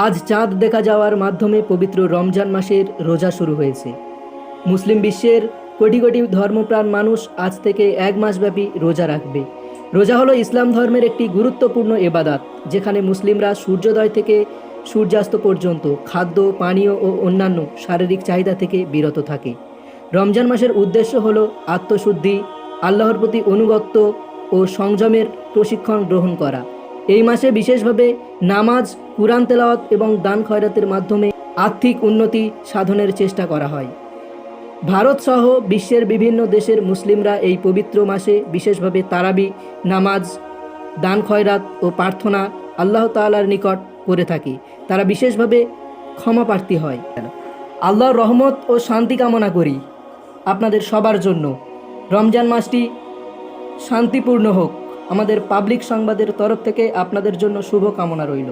আজ চাঁদ দেখা যাওয়ার মাধ্যমে পবিত্র রমজান মাসের রোজা শুরু হয়েছে। মুসলিম বিশ্বের কোটি কোটি ধর্মপ্রাণ মানুষ আজ থেকে এক মাসব্যাপী রোজা রাখবে। রোজা হলো ইসলাম ধর্মের একটি গুরুত্বপূর্ণ ইবাদত, যেখানে মুসলিমরা সূর্যোদয় থেকে সূর্যাস্ত পর্যন্ত খাদ্য, পানীয় ও অন্যান্য শারীরিক চাহিদা থেকে বিরত থাকে। রমজান মাসের উদ্দেশ্য হলো আত্মশুদ্ধি, আল্লাহর প্রতি অনুগত্য ও সংযমের প্রশিক্ষণ গ্রহণ করা। এই মাসে বিশেষভাবে নামাজ, কুরআন তেলাওয়াত এবং দান খয়রাতের মাধ্যমে আর্থিক উন্নতি সাধনের চেষ্টা করা হয়। ভারত সহ বিশ্বের বিভিন্ন দেশের মুসলিমরা এই পবিত্র মাসে বিশেষভাবে তারাবি নামাজ, দান খয়রাত ও প্রার্থনা আল্লাহ তাআলার নিকট করে থাকে। তারা বিশেষভাবে ক্ষমাপ্রার্থী হয়। আল্লাহর রহমত ও শান্তি কামনা করি আপনাদের সবার জন্য। রমজান মাসটি শান্তিপূর্ণ হোক। আমাদের পাবলিক সংবাদের তরফ থেকে আপনাদের জন্য শুভ কামনা রইল।